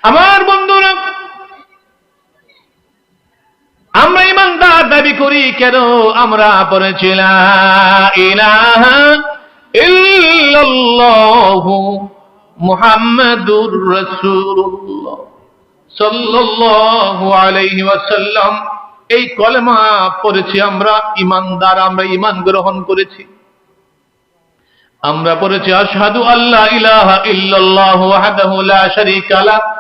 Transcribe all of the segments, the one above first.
আমার বন্ধুরা, আমরা ইমানদার দাবি করি কেন? আমরা পড়েছি লা ইলাহা ইল্লাল্লাহু মুহাম্মাদুর রাসূলুল্লাহ সাল্লাল্লাহু আলাইহি ওয়াসাল্লাম। এই কলেমা পড়েছি আমরা ইমানদার, আমরা ঈমান গ্রহণ করেছি। আমরা পড়েছি আশহাদু আল্লা ইলাহা ইল্লাল্লাহু ওয়াহদাহু লা শারীকা লাহু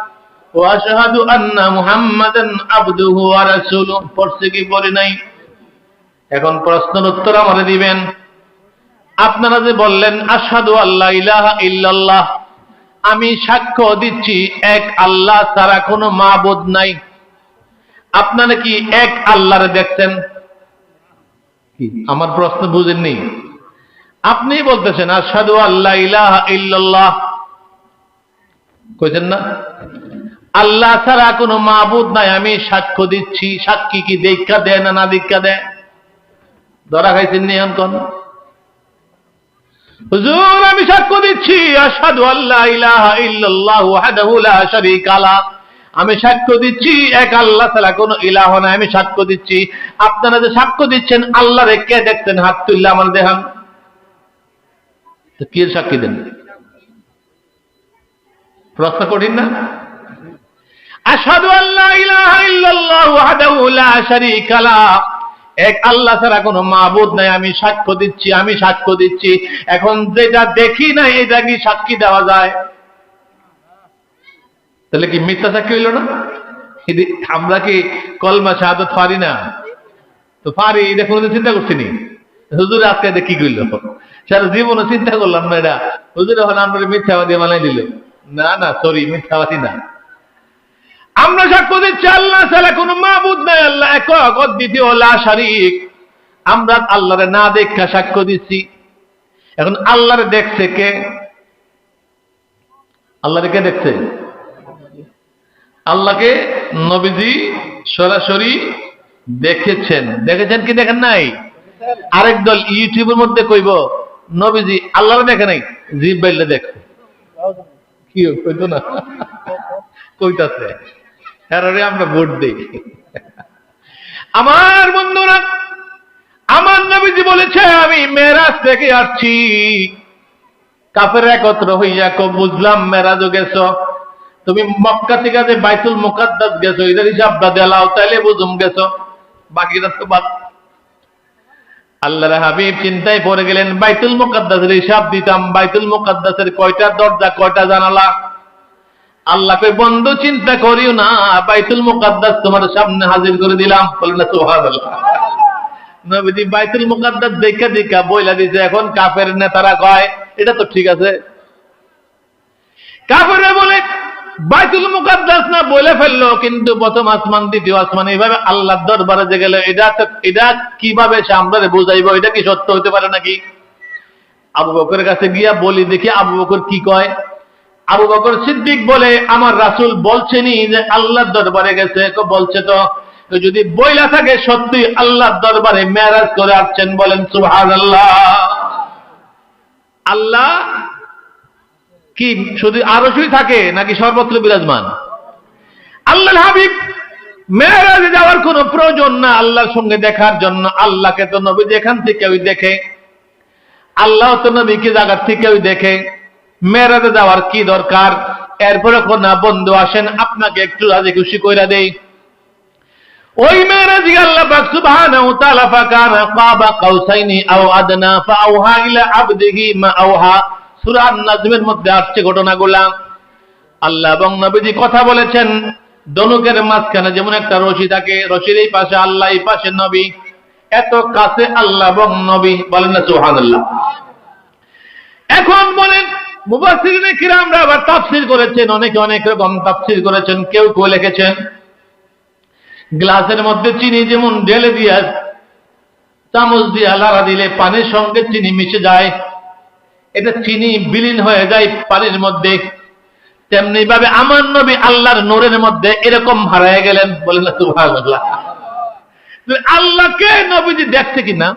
ওয়া আশহাদু আন্না মুহাম্মাদান আবদুহু ওয়া রাসূলুহু। পড়ছে কি পড়ে নাই? এখন প্রশ্নের উত্তর আমাদের দিবেন। আপনারা যে বললেন আশহাদু আল্লা ইলাহা ইল্লাল্লাহ, আমি সাক্ষ্য দিচ্ছি এক আল্লাহ ছাড়া কোনো মাবুদ নাই, আপনারা কি এক আল্লাহরে দেখছেন? কি আমার প্রশ্ন বুঝেননি? আপনি বলতেছেন আশহাদু আল্লা ইলাহা ইল্লাল্লাহ, কইছেন না আল্লাহ ছাড়া কোনো মাবুদ নাই, আমি সাক্ষ্য দিচ্ছি। সাক্ষী কি দেখা দেয় না না দেখা দেয়? ধরা খাইছেন নি? এখন কোন হুজুর আমি সাক্ষ্য দিচ্ছি আশহাদু আল্লা ইলাহা ইল্লাল্লাহু ওয়াহদাহু লা শারীকা লাহু, আমি সাক্ষ্য দিচ্ছি এক আল্লাহ ছাড়া কোনো ইলাহ নাই, আমি সাক্ষ্য দিচ্ছি। আপনারা যে সাক্ষ্য দিচ্ছেন আল্লাহরে কে দেখছেন? হাত তুললে আমার দেখান তো, কি সাক্ষী দেন? প্রশ্ন কঠিন না? আশহাদু আল্লা ইলাহা ইল্লাল্লাহু ওয়াহদাহু লা শারীকা লাহু, এক আল্লাহ ছাড়া কোনো মাবুদ নাই, আমি সাক্ষ্য দিচ্ছি, আমি সাক্ষ্য দিচ্ছি। এখন যেটা দেখি না এটা কি সাক্ষী দেওয়া যায়? তাহলে কি মিথ্যা সাক্ষী হইল না? আমরা কি কলমা শাহাদাত পারি না? তো পারি, এটা কোনোদিন চিন্তা করছি নি? হুজুর আজকে এটা কি করল? সারা জীবনে চিন্তা করলাম না এটা। হুজুর এখন আমরা মিথ্যাবাদী বানাই দিল। না না, সরি, মিথ্যাবাদী না। আমরা সাক্ষ্য দিচ্ছি আল্লাহ ছাড়া কোনো মাবুদ নাই, আল্লাহ একক অদ্বিতীয় লা শারীক। আমরা আল্লাহরে না দেখা সাক্ষ্য দিচ্ছি। এখন আল্লাহরে দেখছে কে? আল্লাহরে কে দেখছে? আল্লাহকে নবীজি সরাসরি দেখেছেন। দেখেছেন কি দেখেন নাই? আরেক দল ইউটিউবের মধ্যে কইব নবীজি আল্লাহরে দেখে নাই, জিব্রাইলে দেখছে। কি কইতো না? কইতাছে আরে আমরা ভোট দেই। আমার বন্ধুরা, আমার নবীজি বলেছে আমি মেরাজ থেকে আসছি। কাফের একত্র হইয়া কো বুঝলাম মেরাজও গেছো, তুমি মক্কা থেকে যে বাইতুল মুকাদ্দাস গেছো এটার হিসাবটা দেলাও, তাইলে বুঝুম গেছো, বাকিটা তো বাদ। আল্লাহর হাবিব চিন্তায় পড়ে গেলেন, বাইতুল মুকাদ্দাসের হিসাব দিতাম, বাইতুল মুকাদ্দাসের কয়টা দরজা কয়টা জানালা? আল্লাহ কই বন্ধু চিন্তা করিও না, বাইতুল মুকাদ্দাস তোমার সামনে হাজির করে দিলাম। বলেন না সুবহানাল্লাহ। নবীজি বাইতুল মুকাদ্দাস দেখা দেখা বইলা দিয়েছে। এখন কাফের নেতারা কয় এটা তো ঠিক আছে। কাফেররা বলে বাইতুল মুকাদ্দাস না বলে ফেললো, কিন্তু প্রথম আসমান দ্বিতীয় আসমান এইভাবে আল্লাহর দরবারে যে গেল, এটা কিভাবে সে আমরা বুঝাইবো? এটা কি সত্য হতে পারে নাকি? আবু বকরের কাছে গিয়া বলি, দেখি আবু বকর কি কয়। আবু বকর সিদ্দিক বলে আমার রাসূল বলছেনই যে আল্লাহর দরবারে গেছে। বলছে তো, যদি বইলা থাকে সত্যি আল্লাহর দরবারে মেরাজ করে আসছেন। বলেন সুবহানাল্লাহ। আল্লাহ কি শুধু আরশেই থাকে নাকি সর্বত্র বিরাজমান? আল্লাহর হাবিব মেরাজে যাওয়ার কোনো প্রয়োজন না আল্লাহর সঙ্গে দেখার জন্য। আল্লাহকে তো নবী যেখান থেকে ওই দেখে, আল্লাহ তো নবীকে জায়গার থেকে ওই দেখে। মেরাজে যাওয়ার কি দরকার? এরপরে কোন বন্ধু আসেন আপনাকে একটু রাজি খুশি কইরা দেই। ওই মেরাজে আল্লাহ পাক সুবহানাহু ওয়া তাআলা ফাকানা কাবা কাউসাইনি আও আদনা ফাআওহা ইলা আবদিহি মা আওহা। সূরা আন-নাজমের মধ্যে আসছে ঘটনাগুলা। আল্লাহ এবং নবীজি কথা বলেছেন, দনুকের মাঝখানে যেমন একটা রশি থাকে, রশির এই পাশে আল্লাহ, এই পাশে নবী, এত কাছে আল্লাহ এবং নবী। বলেন না সুবহানাল্লাহ। এখন বলেন মুফাসসিরিনে কিরামরা আবার তাফসীর করেছেন, অনেকে অনেক রকম তাফসীর করেছেন। কেউ কেউ লিখেছেন গ্লাসের মধ্যে চিনি যেমন ঢেলে দিয়া চামচ দিয়ে লাড়া দিলে পানির সঙ্গে চিনি মিশে যায়, এটা চিনি বিলীন হয়ে যায় পানির মধ্যে, তেমনি ভাবে আমার নবী আল্লাহর নূরের মধ্যে এরকম হারায় গেলেন। বলেন না সুবহানাল্লাহ। আল্লাহকে নবীজি দেখছে কিনা?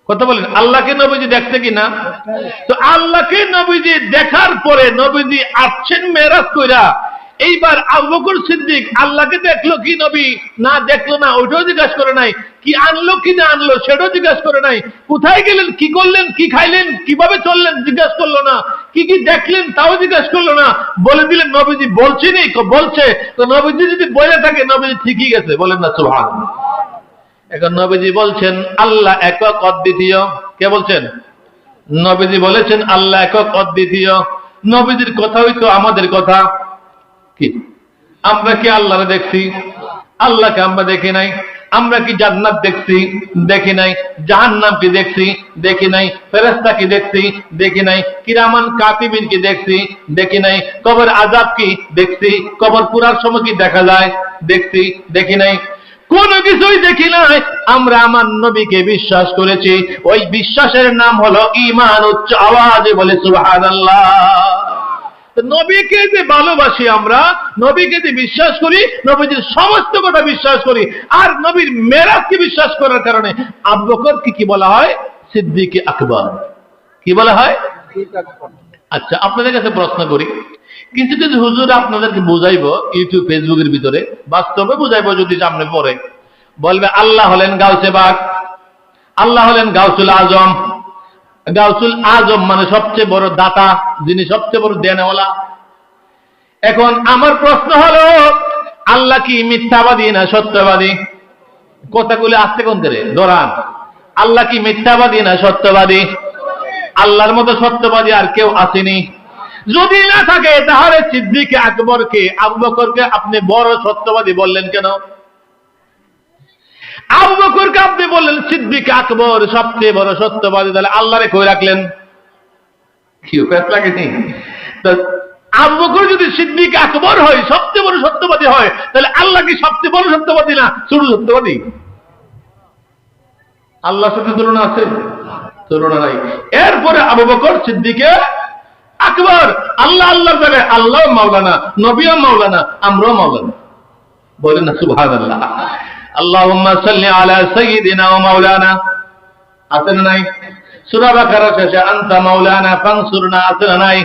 কথা বলেন, আল্লাহকে নবীজি দেখছে কিনা? তো আল্লাহকে নবীজি দেখার পরে নবীজি আসছেন মেরাজ কইরা, এইবার আবু বকর সিদ্দিক আল্লাহকে দেখলো কি নবী না দেখলো না ওইটাও জিজ্ঞাসা করে নাই, কি আনলো কি না আনলো সেটাও জিজ্ঞাসা করে নাই, কোথায় গেলেন কি করলেন কি খাইলেন কিভাবে চললেন জিজ্ঞাসা করলো না, কি কি দেখলেন তাও জিজ্ঞাসা করলো না, বলে দিলেন নবীজি বলছেনি বলছে, তো নবীজি যদি বলে থাকে নবীজি ঠিকই গেছে, বলেন না সুবহানাল্লাহ। এখন নবীজি বলছেন আল্লাহ একক অদ্বিতীয়। কে বলছেন? নবীজি বলেছেন আল্লাহ একক অদ্বিতীয়। নবীজির কথা হইতো আমাদের কথা। কি আমরা কি আল্লাহরে দেখছি? আল্লাহকে আমরা দেখি নাই। আমরা কি জান্নাত দেখছি? দেখি নাই। জাহান্নাম কি দেখছি? দেখি নাই। ফেরেশতা কি দেখছি? দেখি নাই। কিরামান কাতিবিন কি দেখছি? দেখি নাই। কবর আযাব কি দেখছি? কবর পুরার সময় কি দেখা যায়? দেখছি? দেখি নাই। কোন কিছুই দেখি নাই, আমরা আমার নবীকে বিশ্বাস করেছি। ওই বিশ্বাসের নাম হলো ঈমান। উচ্চ আওয়াজে বলে সুবহানাল্লাহ। নবীকে যে ভালোবাসি আমরা, নবীকে যে বিশ্বাস করি, নবীজির সমস্ত কথা বিশ্বাস করি, আর নবীর মেরাজকে বিশ্বাস করার কারণে আবু বকরকে কি বলা হয়? সিদ্দিক আকবর। কি বলা হয়? আচ্ছা, আপনাদের কাছে প্রশ্ন করি, কিছু কিছু হুজুর আপনাদেরকে বুঝাইবো ইউটিউব ফেসবুকের ভিতরে, বাস্তবে বুঝাইবো যদি সামনে পড়ে, বলবে আল্লাহ হলেন গাউসে বাগ, আল্লাহ হলেন গাউসুল আজম। গাউসুল আজম মানে সবচেয়ে বড় দাতা, যিনি সবচেয়ে বড় দেনওয়ালা। এখন আমার প্রশ্ন হলো, আল্লাহ কি মিথ্যাবাদী না সত্যবাদী? কথাগুলো আসতে কোন করে দৌড়ান। আল্লাহ কি মিথ্যাবাদী না সত্যবাদী? আল্লাহর মতো সত্যবাদী আর কেউ আসেনি। যদি না থাকে তাহলে সিদ্দিক আকবরকে, আবু বকরকে আপনি বড় সত্যবাদী বললেন কেন? আবু বকরকে আপনি বললেন সিদ্দিক আকবর সবচেয়ে বড় সত্যবাদী, তাহলে আল্লাহরে কই রাখলেন? কি উপায় লাগেনি? আবু বকর যদি সিদ্দিক আকবর হয়, সবচেয়ে বড় সত্যবাদী হয়, তাহলে আল্লাহ কি সবচেয়ে বড় সত্যবাদী না ছোট সত্যবাদী? আল্লাহর সাথে তুলনা আছে? তুলনা নাই। এরপরে আবু বকর সিদ্দিকে আকবর। আল্লাহ আল্লাহর জায়গায় আল্লাহ মাওলানা, নবীও মাওলানা, আমরাও মাওলানা। বলেন না সুবহানাল্লাহ। আল্লাহুম্মা সাল্লি আলা সাইয়্যিদিনা ওয়া মাওলানা, আছে না নাই? সূরা বাকারা শেষে আনতা মাওলানা ফানসুরনা, আছে না নাই?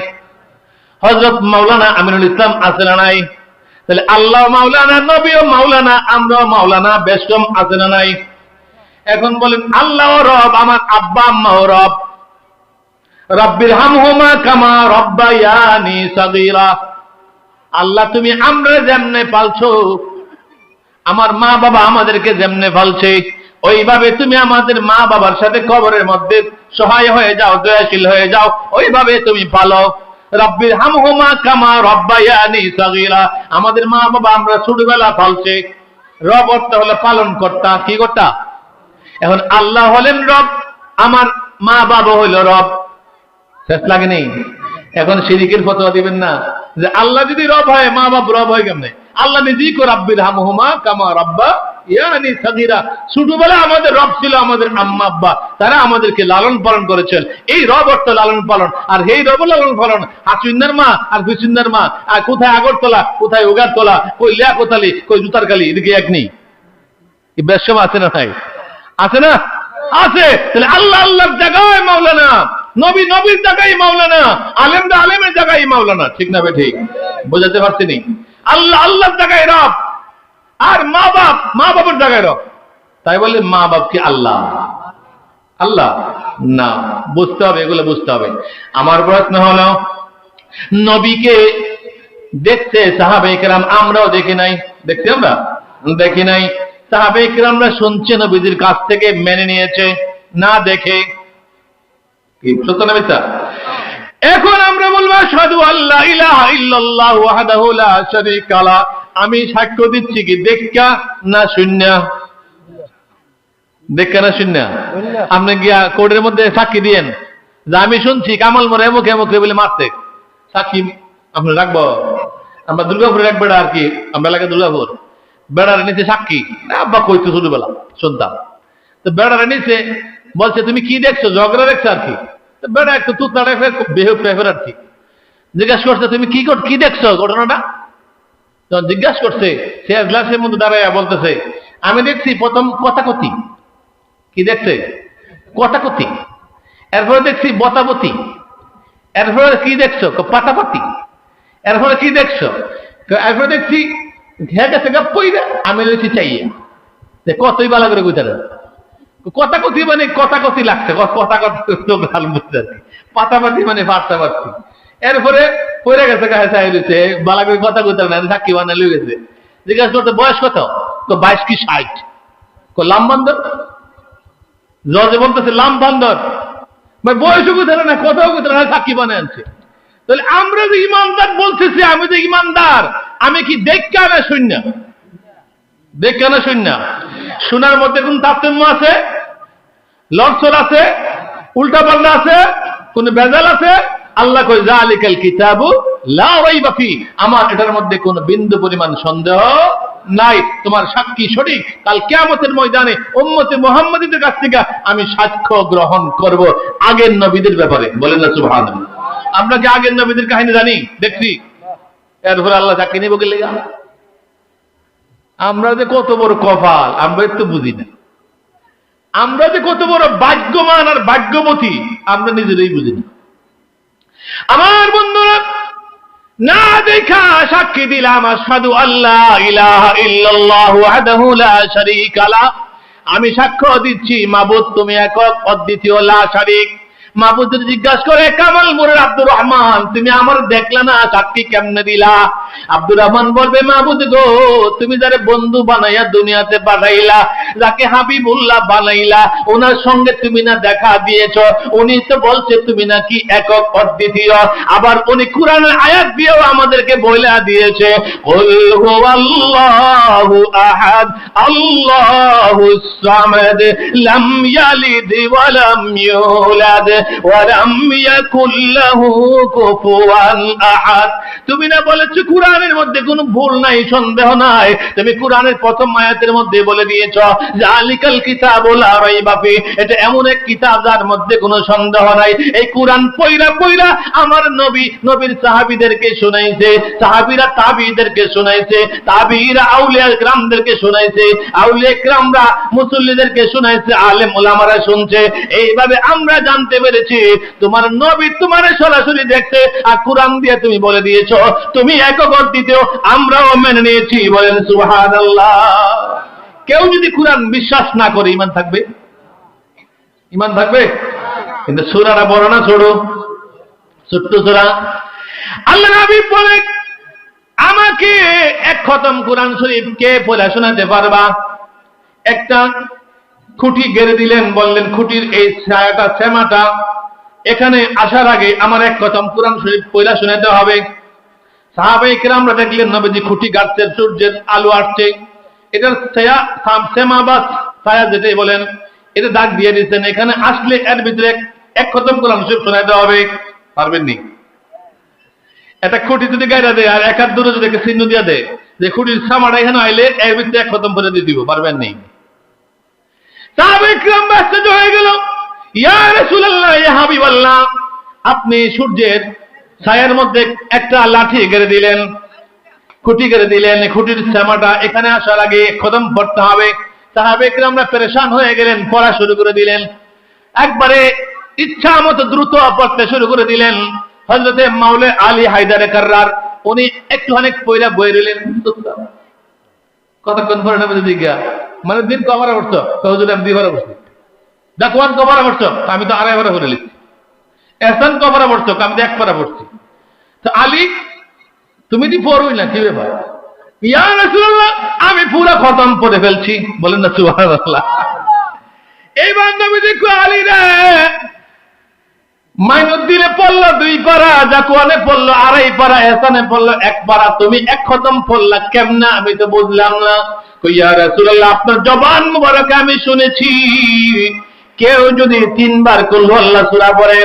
হযরত মাওলানা আমিনুল ইসলাম, আছে না নাই? তাহলে আল্লাহ মাওলানা, নবীও মাওলানা, আমরাও মাওলানা, বেশকম, আছে না নাই? এখন বলেন আল্লাহ রব, আমার আব্বা আম্মাও রব। রব্বির হামহুমা কামা রব্বায়ানি সাগীরা। আল্লাহ তুমি আমরা যেমনে পালছো, আমার মা বাবা আমাদেরকে যেমনে পালছে, ওইভাবে তুমি আমাদের মা বাবার সাথে কবরের মধ্যে সহায় হয়ে যাও, দয়াশীল হয়ে যাও, ওইভাবে তুমি পালো। রব্বির হামহুমা কামা রব্বায়ানি সাগীরা। আমাদের মা বাবা আমরা ছোটবেলা পালছে। রব অর্থ হলো পালন কর্তা। কি কর্তা? এখন আল্লাহ হলেন রব, আমার মা বাবা হইল রব। শেষ লাগেনি? এখন শিরিকের ফতোয়া দিবেন না যে আল্লাহ যদি রব হয়, মা বাপ রব হয় কেমনে? আল্লাহ নিজেই কো রাব্বির হামহুমা কামা রাব্বা ইয়ানি সাগীরা। ছোটবেলা আমাদের রব ছিল আমাদের আম্মা আব্বা, তারা আমাদেরকে লালন পালন করেছেন। এই রব অর্থ লালন পালন, আর এই রব লালন পালন হাসুইন্নার মা আর হুসিন্নার মা, আর কোথায় আগরতলা, কোথায় উগারতলা, কই লিয়াকতালি, কই জুতারকালি, এদিকে এক নেই। এই বেশম আছে না নাই? আছে না? আছে। তাহলে আল্লাহ আল্লাহর জায়গায় মাওলানা, নবী নবীর জায়গায় মাওলানা, আলেমরা আলেমের জায়গায় মাওলানা। ঠিক না ঠিক? বোঝাতে পারছিনি? আল্লাহ আল্লাহর জায়গায় রব, আর মা বাবার জায়গায় রব। তাই বলে মা বাপ কি আল্লাহ? আল্লাহ না। বুঝতে হবে, এগুলো বুঝতে হবে। আমার প্রশ্ন হলো, নবীকে দেখছে সাহাবায়ে কেরাম, আমরাও দেখি নাই। দেখছি আমরা? দেখি নাই। সাহাবায়ে কেরামরা শুনছে, নবীজির কাছ থেকে মেনে নিয়েছে না দেখে। কি সত্য না মিথ্যা? এখন আমরা বলবো আশহাদু আল্লা ইলাহা ইল্লাল্লাহ ওয়াহদাহু লা শারীকা লা। আমি সাক্ষ্য দিচ্ছি কি দেখা না শূন্যা? দেখা না শূন্যা? আপনি গিয়া কোর্টের মধ্যে সাক্ষী দিয়েন যে আমি শুনছি কামাল মোরে এমুক এমুক বলে মারছে, সাক্ষী আপনি রাখবো? আমরা দুর্গাপুরে এক বেড়া, আর কি আমরা এলাকা দুর্গাপুর, বেড়ার নিচে সাক্ষী আব্বা কইতো ছোটবেলা শুনতাম। তো বেড়ার নিচে বলছে তুমি কি দেখছো? ঝগড়া দেখছো আর কি। বেড়া একটু তুতলা টাইপের বেহেভ আর কি। জিজ্ঞাসা করছে তুমি কি দেখছো ঘটনাটা? যখন জিজ্ঞাসা করছে, সে গ্লাসের মধ্যে দাঁড়াইয়া বলতেছে আমি দেখছি প্রথম কথাকথি। কি দেখছে? কথাকথি। এরপরে দেখছি বতাবতি। এরপরে কি দেখছো? পাটাপাতি। এরপরে কি দেখছো? এরপরে দেখছি ঘে গেছে গা পইরা আমি রয়েছি চাইয়ে কতই বালা করে বুঝতে কথা কথি মানে কথা কথি লাগছে কথা কথা বুঝতে পারছি পাতাপাতি মানে পাতা পাচ্ছি এরপরে পড়ে গেছে গায়ে চাই রয়েছে বালা করে কথা কইতে না সাক্ষী বানা লুই গেছে জিজ্ঞাসা করতে বয়স কত 22 কি 60 লামবান্দর জজে বলতেছে লামবান্দর বয়সও কোথায় না কথাও কোথায় না সাক্ষী বানায় আনছে তাহলে আমরা যে ইমানদার বলতেছি আমি যে ইমানদার আমি কি দেখা না শূন্য দেখা না শূন্য শোনার মধ্যে কোন তারতম্য আছে লড়ছল আছে উল্টা পাল্টা আছে কোন ভেজাল আছে আল্লাহ কই যালিকাল কিতাবু লা রাইবা ফি আমার এটার মধ্যে কোনো বিন্দু পরিমাণ সন্দেহ নাই তোমার সাক্ষী সঠিক কাল কিয়ামতের ময়দানে উম্মতে মুহাম্মাদীদের কাছ থেকে আমি সাক্ষ্য গ্রহণ করব আগের নবীদের ব্যাপারে বলেন না সুবহানাল্লাহ আমরা কি আগের নবীদের কাহিনী জানি দেখছি এরপর আল্লাহ সাক্ষী নিব কি লাগা আমরা যে কত বড় কপাল আমরা একটু বুঝি না আমরা যে কত বড় ভাগ্যবান আর ভাগ্যবতী আমরা নিজেরাই বুঝি না আমার বন্ধুরা না দেখা সাক্ষী দিলাম আশহাদু আল্লা ইলাহা ইল্লাল্লাহু ওয়াহদাহু লা শারীকা লা আমি সাক্ষ্য দিচ্ছি মাবুদ তুমি একক অদ্বিতীয় লা শারীক মাহবুদের জিজ্ঞাসা করে কামাল মোরের আব্দুর রহমান তুমি আমার দেখলা না সাক্ষী কেমনে দিলা আব্দুর রহমান বলবে মাহবুদ গো তুমি যারে বন্ধু বানাইয়া দুনিয়াতে পাঠাইলা যাকে হাবিবুল্লাহ বানাইলা ওনার সঙ্গে তুমি না দেখা দিয়েছো উনি তো বলছে তুমি নাকি একক অদ্বিতীয় আবার উনি কোরআনের আয়াত দিয়েও আমাদেরকে বলে দিয়েছে কুল হুয়াল্লাহু আহাদ আল্লাহুস সামাদ লাম ইয়ালিদ ওয়া লাম ইউলাদ ওয়ালাম ইয়াকুল লাহু কুফুয়ান আহাদ তুমি না বলেছো কোরআনের মধ্যে কোনো ভুল নাই সন্দেহ নাই তুমি কোরআনের প্রথম আয়াতের মধ্যে বলে দিয়েছো যালিকাল কিতাবু লা রাইবা ফি এটা এমন এক কিতাব যার মধ্যে কোনো সন্দেহ নাই এই কোরআন পয়রা পয়রা আমার নবীর সাহাবীদেরকে শোনাইছে সাহাবীরা তাবিঈদেরকে শোনাইছে তাবিঈরা আউলিয়া কিরামদেরকে শোনাইছে আউলিয়া কিরামরা মুসল্লিদেরকে শোনাইছে আলেম ওলামারা শুনছে এইভাবে আমরা জানতে পেরেছি তোমার নবী তোমারে সরাসরি দেখতে আর কোরআন দিয়ে তুমি বলে দিয়েছো তুমি একক অদ্বিতীয় আমরাও মেনে নিয়েছি বলেন সুবহানাল্লাহ কেউ যদি কোরআন বিশ্বাস না করে ঈমান থাকবে ঈমান থাকবে কিন্তু সূরাটা বড় না ছোট ছোট্ট সূরা আল্লাহ নবী বলে আমাকে এক খতম কোরআন শরীফ কে পড়ে শোনাতে পারবা একটা খুঁটি গেড়ে দিলেন বললেন খুঁটির এই ছায়াটা সেমাটা এখানে আসার আগে আমার এক খতম কোরআন শরীফ পড়ে শোনাতে হবে সাহাবায়ে কেরামরা দেখলেন নবীজি খুঁটি গাড়ছে সূর্যের আলো আসছে এটার ছায়া সেমা বা ছায়া যেটাই বলেন এটা দাগ দিয়ে দিচ্ছেন এখানে আসলে এর ভিতরে এক খতম কোরআন শরীফ শোনাতে হবে পারবেন নি একটা খুঁটি যদি গাইরা দেয় আর এক হাত দূরে যদি চিহ্ন দিয়ে দেয় যে খুঁটির সামাটা এখানে আইলে এর ভিতরে এক খতম করে দিয়ে দিব পারবেন নি সাহাবায়ে কিরাম ব্যস্ত হয়ে গেল ইয়া রাসূলুল্লাহ ইয়া হাবিবাল্লাহ আপনি সূর্যের ছায়ার মধ্যে একটা লাঠি গেড়ে দিলেন খুঁটি গেড়ে দিলেন খুঁটির সামাটা এখানে আসার আগে খতম পড়তে হবে সাহাবায়ে কিরামরা পেরেশান হয়ে গেলেন পড়া শুরু করে দিলেন একবারে ইচ্ছা মতো দ্রুত পড়তে শুরু করে দিলেন হযরতে মাওলানা আলী হায়দারে কাররার উনি একটুখানি পয়রা বই রইলেন কতক্ষণ পরে না বুঝে গিয়া মানে দিন কভার করছো হুজুর আমি দিবার করছি দাকওয়ান কভার করছো আমি তো আড়াই বার করে লিখছি এহসান কভার করছো আমি তো এক পারা পড়ছি তো আলী তুমি দি পড়োই না কি ব্যাপার ইয়া রাসূলুল্লাহ আমি পুরো খতম পড়ে ফেলছি বলেন না সুবহানাল্লাহ এইবার নবীজি কয় আলী রে মাইনুদ্দিনে পড়লো 2 পারা জাকওয়ানে পড়লো আড়াই পারা এহসানে পড়লো 1 পারা তুমি এক খতম পড়লা কেমনে আমি তো বুঝলাম না কই ইয়া রাসূলুল্লাহ আপনার জবান মুবারকে আমি শুনেছি কেউ যদি 3 বার কুল আল্লাহ সূরা পড়ে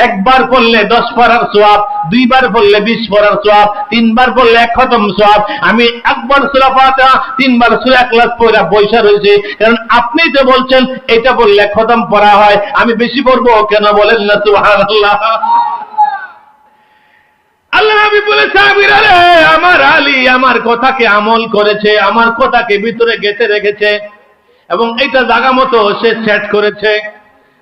একবার পড়লে 10 পারার সওয়াব 2 বার পড়লে 20 পারার সওয়াব 3 বার পড়লে এক খতম সওয়াব আমি একবার সূরা ফাতিহা 3 বার সূরা ইখলাস পড়া বৈশা রয়েছে কারণ আপনি তো বলছেন এটা বললে খতম পড়া হয় আমি বেশি পড়বো কেন বলেন না সুবহানাল্লাহ আল্লাহ নবী বলে সাহাবীরা রে আমার আলী আমার কথাকে আমল করেছে আমার কথাকে ভিতরে গেঁথে রেখেছে এবং এটা জায়গা মতো সে সেট করেছে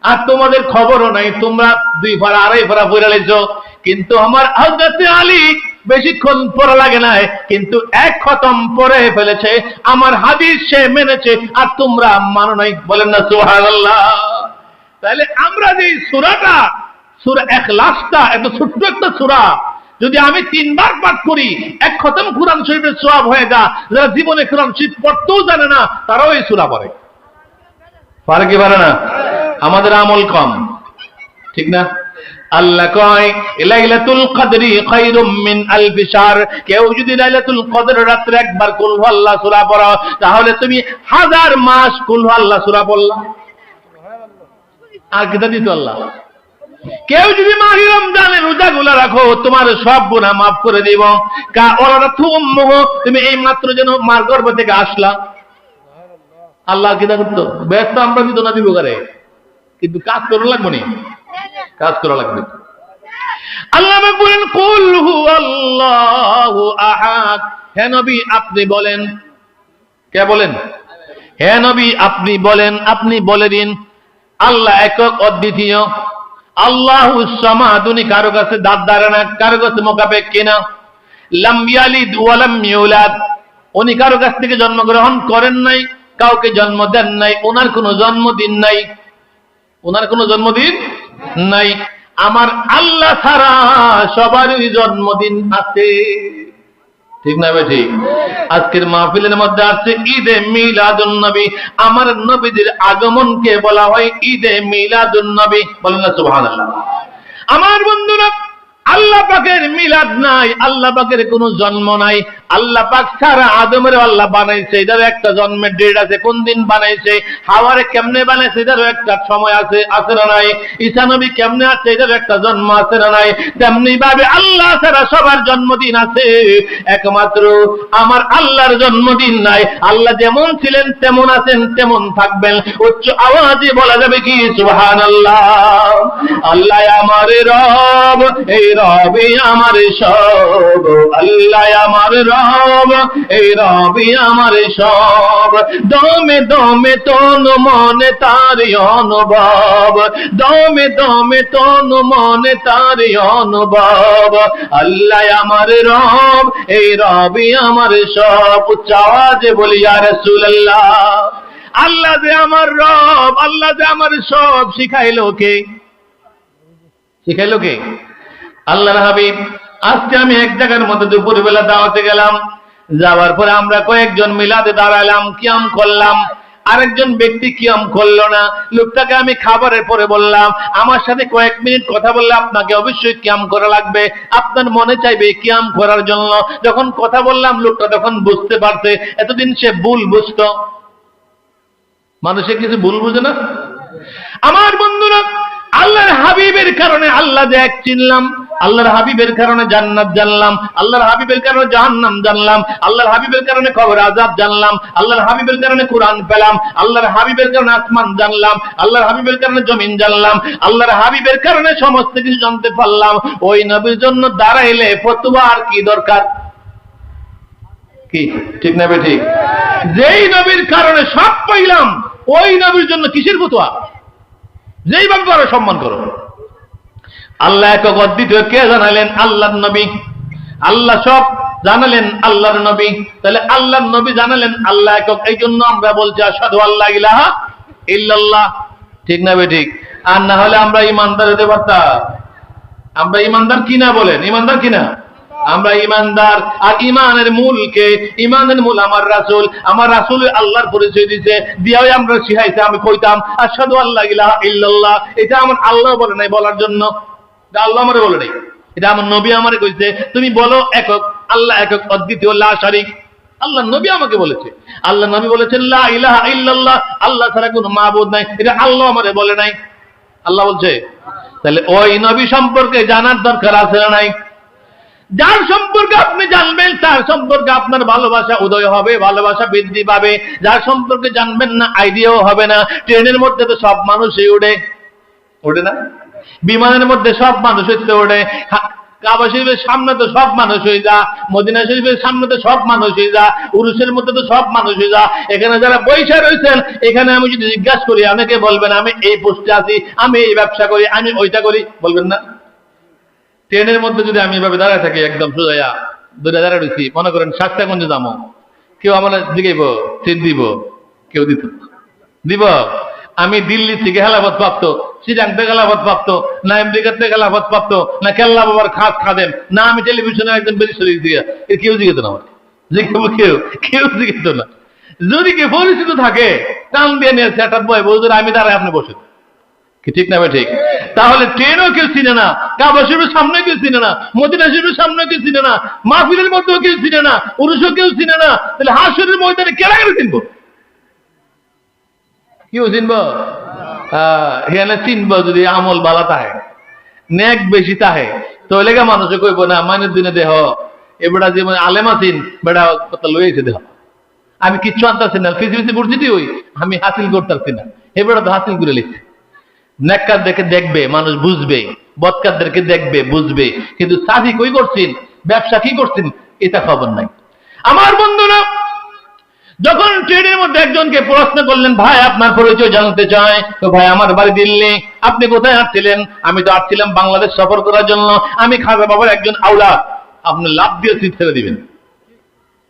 আর তোমাদের খবরও নাই তোমরা 2 পারা আড়াই পারা পড়ে লেছো কিন্তু আমার হযরত আলী বেশিক্ষণ পড়া লাগে নাই, কিন্তু এক খতম পড়ে ফেলেছে। আমার হাদিস সে মেনেছে, আর তোমরা মানো নাই। বলেন না সুবহানাল্লাহ। তাহলে আমরা যে সূরাটা, সূরা ইখলাসটা, এত ছোট্ট একটা সূরা, যদি আমি 3 বার পাঠ করি, এক খতম কুরআন শরীফের সওয়াব হয়ে যায়। যারা জীবনে কুরআন শরীফ পড়তেও জানে না, তারাও এই সূরা পড়ে। পারে কি পারে না? আমাদের আমল কম, ঠিক না? আল্লাহ কয় লাইলাতুল কদরি খায়রুম মিন আলফি শাহর। কেউ যদি লাইলাতুল কদর রাতে একবার কুল হুয়াল্লাহ সূরা পড়ো, তাহলে তুমি 1000 মাস কুল হুয়াল্লাহ সূরা পড়লা। আর কিতা দিত আল্লাহ? কেউ যদি মাহে রমজানের রোজাগুলো রাখো, তোমার সব গুনাহ মাফ করে দিব। কা ওয়ালাদাতু উম্মুহু, তুমি এই মাত্র যেন মার গর্ভ থেকে আসলা। আল্লাহ কিতা করতো? ব্যস্ত আমরা দিত না, দিব করে, কিন্তু কাজ করা লাগবে না, কাজ করা লাগবে। আল্লাহ বলেন কুল হুয়াল্লাহু আহাদ। হে নবী আপনি বলেন। কে বলেন? হে নবী আপনি বলেন, আপনি বলে দিন আল্লাহ একক অদ্বিতীয়। আল্লাহুস সামাদ, উনি কারো কাছে দাঁত ধারে না, কারো কাছে মোকাবেক্ষী না। লাম ইয়ালিদ ওয়া লাম ইউলাদ, উনি কারো কাছ থেকে জন্মগ্রহণ করেন নাই, কাউকে জন্ম দেন নাই, ওনার কোনো জন্মদিন নাই, ওনার কোনো জন্মদিন নাই। আমার আল্লাহ ছাড়া সবারই জন্মদিন আছে, ঠিক না ভাই? ঠিক। আজকের মাহফিলের মধ্যে আছে ঈদে মিলাদুন নবী। আমার নবীদের আগমনকে বলা হয় ঈদে মিলাদুন নবী। বলেন না সুবহানাল্লাহ। আমার বন্ধুরা, আল্লাহ পাকের মিলাদ নাই, আল্লাহ পাকের কোনো জন্ম নাই। আল্লাহ পাক সারা আদমের আল্লাহ বানাইছে, এটারও একটা জন্মের ডেট আছে, কোন দিন বানাইছে। হাওয়ারে কেমনে বানাইছে, এটারও একটা সময় আছে, আছে না নাই? ঈসা নবী কেমনে আছে, এটারও একটা জন্ম আছে না নাই? তেমনি ভাবে আল্লাহ ছাড়া সবার জন্মদিন আছে, একমাত্র আমার আল্লাহর জন্মদিন নাই। আল্লাহ যেমন ছিলেন তেমন আছেন, তেমন থাকবেন। উচ্চ আওয়াজে বলা যাবে কি সুবহানাল্লাহ। আল্লাহ আমার রব, এই রবি আমার সব। আল্লাহ আমার রব, এই রবি আমার সব। দমে দমে তন মনে তার অনুভব, দমে দমে তন মনে তার অনুভব। আল্লাহ আমার রব, এই রবি আমার সব। উচ্চ আওয়াজে বলি ইয়া রাসূলুল্লাহ। আল্লাহ যে আমার রব, আল্লাহ যে আমার সব, শিখাইলো কে? শিখাইলো কে? আল্লাহর হাবিব। আজকে আমি এক জায়গার মধ্যে দুপুরবেলা দাওয়াতে গেলাম, যাওয়ার পরে আমরা কয়েকজন মিলাদে দাঁড়ালাম, কিয়াম করলাম। আরেকজন ব্যক্তি কিয়াম করলো না। লোকটাকে আমি খাবারের পরে বললাম, আমার সাথে কয়েক মিনিট কথা বললে আপনাকে অবশ্যই কিয়াম করা লাগবে, আপনার মনে চাইবে কিয়াম করার জন্য। যখন কথা বললাম, লোকটা তখন বুঝতে পারছে। এতদিন সে ভুল বুঝতো। মানুষের কিছু ভুল বুঝে না। আমার বন্ধুরা, আল্লাহর হাবিবের কারণে আল্লাহ যে এক চিনলাম, আল্লাহর হাবিবের কারণে জান্নাত জানলাম, আল্লাহর হাবিবের কারণে জাহান্নাম জানলাম, আল্লাহর হাবিবের কারণে কবর আযাব জানলাম, আল্লাহর হাবিবের কারণে কোরআন পেলাম, আল্লাহর হাবিবের কারণে আসমান জানলাম, আল্লাহর হাবিবের কারণে জমিন জানলাম, আল্লাহর হাবিবের কারণে সমস্ত কিছু জানতে পারলাম। ওই নবীর জন্য দাঁড়াইলে ফতোয়া আর কি দরকার? কি ঠিক না বে ঠিক? যেই নবীর কারণে সব পাইলাম, ওই নবীর জন্য কিসের ফতোয়া? যেইভাবে পারো সম্মান করো। আল্লাহ একক অদ্বিতীয় কে জানালেন? আল্লাহর নবী। আল্লাহ সব জানালেন আল্লাহর নবী। তাহলে আল্লাহর নবী জানালেন আল্লাহ একক, এই জন্য আমরা বলছি আশহাদু আল্লা ইলাহা ইল্লাল্লাহ, ঠিক না বে ঠিক? আর না হলে আমরা ইমানদার হতে পারতাম। আমরা ইমানদার কিনা বলেন? ইমানদার কিনা? আমরা ইমানদার। আর ইমানের মূল কে? ইমানের মূল আমার রাসূল। আমার রাসূল আল্লাহর পরিচয় দিয়েছে, দিয়াই আমরা শিখাইছে। আমি কইতাম আশহাদু আল্লা ইলাহা ইল্লাল্লাহ, এটা আমার আল্লাহ বলে নাই বলার জন্য, এটা আল্লাহ আমারে বলে নাই, এটা আমার নবী আমারে কইছে তুমি বলো একক আল্লাহ একক অদ্বিতীয় লা শারীক। আল্লাহ নবী আমাকে বলেছে। আল্লাহ নবী বলেছেন লা ইলাহা ইল্লাল্লাহ, আল্লাহ ছাড়া কোনো মাবুদ নাই, এটা আল্লাহ আমারে বলে নাই, আল্লাহ বলছে। তাহলে ওই নবী সম্পর্কে জানার দরকার আছে না নাই? যার সম্পর্কে আপনি জানবেন, তার সম্পর্কে আপনার ভালোবাসা উদয় হবে, ভালোবাসা বৃদ্ধি পাবে। যার সম্পর্কে জানবেন না, আইডিয়াও হবে না। ট্রেনের মধ্যে তো সব মানুষই ওঠে, ওঠে না? বিমানের মধ্যে সব মানুষ ওঠে। কাবা শরীফের সামনে তো সব মানুষ হয়ে যা, মদিনা শরীফের সামনে তো সব মানুষ হয়ে যা, উরুসের মধ্যে তো সব মানুষ হয়ে যা। এখানে যারা বৈশা রয়েছেন, এখানে আমি যদি জিজ্ঞাসা করি, অনেকে বলবেন আমি এই পোস্টে আছি, আমি এই ব্যবসা করি, আমি ওইটা করি, বলবেন না? ট্রেনের মধ্যে যদি আমি এভাবে দাঁড়ায় থাকি, একদম সোজা দুইটা দাঁড়ায় রয়েছি, মনে করেন শাস্তাগঞ্জে যাবো, কেউ আমার জিগাইব, সিট দিব? কেউ দিত? দিব? আমি দিল্লি থেকে হেলাফত প্রাপ্ত, চিটাং থেকে হেলাফত প্রাপ্ত, না আমেরিকা থেকে হেলাফত প্রাপ্ত, না কেল্লা বাবার খাস খাদেম, না আমি টেলিভিশনে একদম বেরিয়ে দিকে, কেউ জিগেত না আমার, জিজ্ঞাসা কেউ কেউ জিজ্ঞেত না। যদি কেউ পরিচিত থাকে, টান দিয়ে নিয়ে সেটা বয় বলতে আমি দাঁড়ায়, আপনি বসে, কি ঠিক না ভাই? ঠিক। তাহলে ট্রেনও কেউ চিনে না, কাবা শরীফের সামনে কেউ চিনে না, মদিনা শরীফের সামনে কেউ চিনে না, মাহফিলের মধ্যেও কেউ চিনে না, উরুসও কেউ চিনে না, তাহলে হাসরের ময়দানে কেনা কেন চিনবো? কেউ চিনবো? এখানে চিনবো যদি আমল বালা তাহে, নেক বেশি তাহে, তো লেগে মানুষে কইব না মাইনের দিনে দেহ এ বেটা যে আলেম আছেন বেটা কথা লইয়েছে দেহ, আমি কিচ্ছু আনতেছি না, ফিজি পরিচিতি হই, আমি হাসিল করতেছি না, এ বেটা তো হাসিল করে লিখছে। নেককারদেরকে দেখবে মানুষ বুঝবে, বদকারদেরকে দেখবে বুঝবে, কিন্তু সাফি কই করছেন, ব্যবসা কি করছেন, এটা খবর নাই। আমার বন্ধুরা, যখন ট্রেনের মধ্যে একজনকে প্রশ্ন করলেন, ভাই আপনার পরিচয় জানতে চায়, তো ভাই আমার বাড়ি দিল্লি, আপনি কোথায় আসছিলেন? আমি তো আসছিলাম বাংলাদেশ সফর করার জন্য, আমি খাজা বাবার একজন আওলাদ। আপনি লাভ দিয়ে সিট ছেড়ে দিবেন,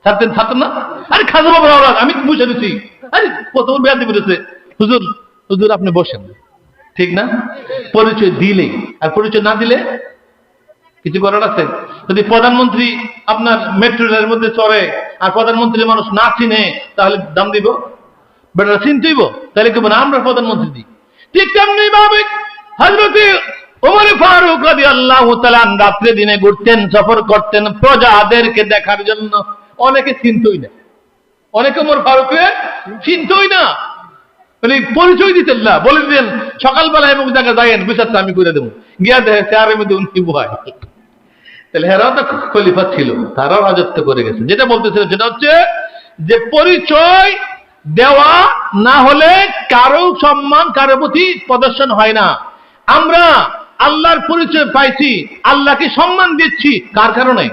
ছাড়তেন? ছাড়তেন না? আরে খাজা বাবার আওলাদ, আমি বুঝে দিচ্ছি। আরে প্রথম বেয়াদি বলেছে, হুজুর হুজুর আপনি বসেন, ঠিক না? পরিচয় দিলে, আর পরিচয় না দিলে কিছু করার আছে? যদি প্রধানমন্ত্রী আপনার মেট্রো রেলের মধ্যে চড়ে আর প্রধানমন্ত্রী মানুষ না চিনে, তাহলে দাম দিব? বেটা চিনতেইব, তাহলে কেবল আমরা প্রধানমন্ত্রী দিই। ঠিক তেমনি ভাবে হযরত ওমর ফারুক রাদিয়াল্লাহু তাআলা রাত্রে দিনে ঘুরতেন, সফর করতেন প্রজাদেরকে দেখার জন্য। অনেকে চিনতই না, অনেকে ওমর ফারুককে চিনতই না, পরিচয় দিতেন না, বলে দিতেন সকালবেলা এবং জায়গায় যাইয়েন, বিচারটা আমি করে দেবো, গিয়া দেখে চেয়ারের মধ্যে উনি বহায়। তাহলে হেরাও তো খলিফা ছিল, তারাও রাজত্ব করে গেছে। যেটা বলতেছিল সেটা হচ্ছে যে পরিচয় দেওয়া না হলে কারো সম্মান কারো প্রতি প্রদর্শন হয় না। আমরা আল্লাহর পরিচয় পাইছি, আল্লাহকে সম্মান দিচ্ছি কার কারণে?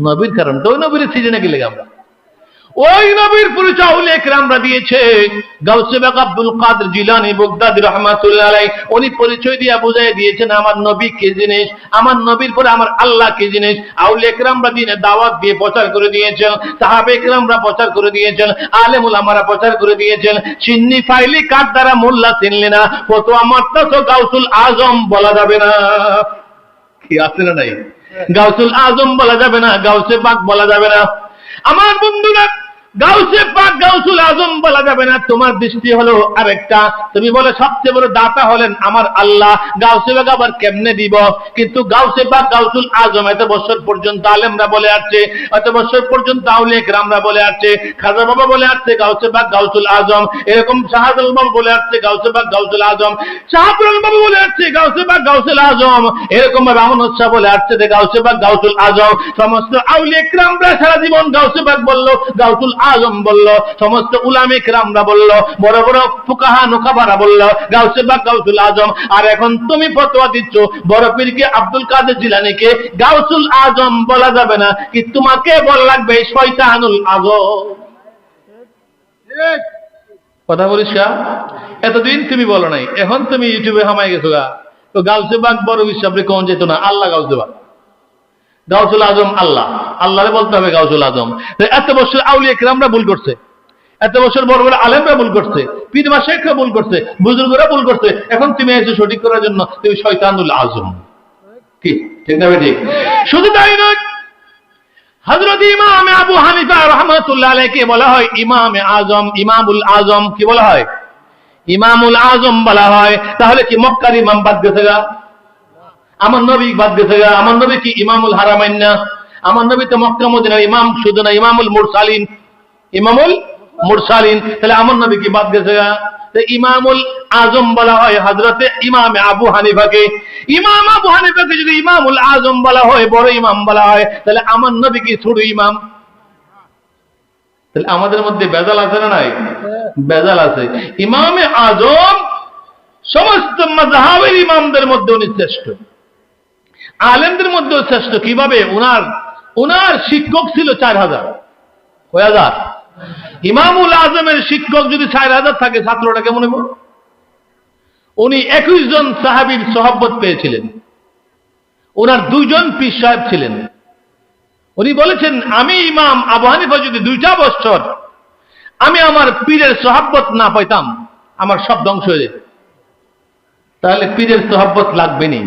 নবীর কারণে। তো ওই নবীর সিজনে গেলে আমরা ওই নবীর পরিচয় আউলিয়া কেরামরা দিয়েছে। গাউসে পাক আব্দুল কাদের জিলানী বাগদাদী রাহমাতুল্লাহ আলাইহি উনি পরিচয় দিয়ে বুঝিয়ে দিয়েছেন আমার নবী কি জিনিস, আমার নবীর পরে আমার আল্লাহ কি জিনিস। আউলিয়া কেরামরা দিনে দাওয়াত দিয়ে প্রচার করে দিয়েছেন, সাহাবে কেরামরা প্রচার করে দিয়েছেন, আলেম উলামারা প্রচার করে দিয়েছেন। চিন্নি ফাইলি কার দ্বারা মোল্লা চিনলে না, ফতোয়া মারতাছো গাউসুল আজম বলা যাবে না। কি আছে না নাই? গাউসুল আজম বলা যাবে না, গাউসে পাক বলা যাবে না। আমার বন্ধুরা, গাউসে পাক গাউসুল আজম বলা যাবে না। তোমার দৃষ্টি হলো আরেকটা, তুমি বলে সবচেয়ে বড় দাতা হলেন আমার আল্লাহ, গাউসে পাক আবার কেমনে দিব? কিন্তু গাউসে পাক গাউসুল আজম এত বছর পর্যন্ত আলেমরা বলে আসছে, এত বছর পর্যন্ত আউলিয়া কেরামরা বলে আসছে, খাজা বাবা বলে আসছে গাউসে পাক গাউসুল আজম, এরকম শাহাদুল বাবা বলে আসছে গাউসে পাক গাউসুল আজম, শাহাবুল বাবা বলে আসছে গাউসে পাক গাউসুল আজম, এরকম ভাবে আমনুস শাহ বলে আসছে যে গাউসে পাক গাউসুল আজম। সমস্ত আউলিয়া কেরামরা সারা জীবন গাউসে পাক বললো, গাউসুল আজম বললো, সমস্ত উলামে কেরামরা বললো, বড় বড় ফুকাহা নুকাবারা বললো গাউসে পাক গাউসুল আজম। আর এখন তুমি ফতোয়া দিচ্ছ বড় পীরকে আব্দুল কাদের জিলানীকে গাউসুল আজম বলা যাবে না, কি তোমাকে বলা লাগবে শয়তানুল আজম? কথা বলিস কা? এতদিন তুমি বলো নাই, এখন তুমি ইউটিউবে হামাই গেছো গা। তো গাউসে পাক বড় হিসাবে কোন যেত না, আল্লাহ গাউসে পাক, গাউসুল আজম আল্লাহ, আল্লাহরে বলতে হবে গাউসুল আজম। এত বছর আউলিয়া কেরামরা ভুল করছে, এত বছর বড় বড় আলেমরা ভুল করছে, পীর মাশায়েখরা ভুল করছে, বুজুর্গরা ভুল করছে, এখন তুমি এসে সঠিক করার জন্য তুমি শয়তানুল আজম। কি ঠিক না? ঠিক। শুধু তাই নয়, হযরত ইমাম আবু হানিফা রাহমাতুল্লাহ আলাইহি বলা হয় ইমামে আজম, ইমামুল আজম। কি বলা হয়? ইমামুল আজম বলা হয়। তাহলে কি মক্কার ইমাম বাদ গেছে গা? আমার নবী বাদ গেছে গা? আমার নবী কি ইমামুল হারামাইন না? আমার নবী তো মক্কা মদিনার ইমাম শুধু না, ইমামুল মুরসালিন, ইমামুল মুরসালিন। তাহলে আমার নবী কি বাদ গেছে গা? ইমামুল আজম বলা হয় হযরতে ইমামে আবু হানিফাকে। ইমাম আবু হানিফাকে যদি ইমামুল আজম বলা হয়, বড় ইমাম বলা হয়, তাহলে আমার নবী কি ছোট ইমাম? তাহলে আমাদের মধ্যে বেজাল আছে না নাই? বেজাল আছে। ইমামে আজম সমস্ত মাযহাবের ইমামদের মধ্যে উনি শ্রেষ্ঠ, আলেমদের মধ্যেও শ্রেষ্ঠ। কিভাবে? উনার শিক্ষক ছিল 4000। কয় হাজার? ইমামুল আজমের শিক্ষক যদি 4000 থাকে, ছাত্রটা কেমন হইব? উনি 21 জন সাহাবীর সহবত পেয়েছিলেন, ওনার দুইজন পীর সাহেব ছিলেন। উনি বলেছেন, আমি ইমাম আবু হানিফা যদি 2টা বছর আমি আমার পীরের সোহাব্বত না পাইতাম, আমার সব ধ্বংস হয়ে যেত। তাহলে পীরের সোহাব্বত লাগবে নি।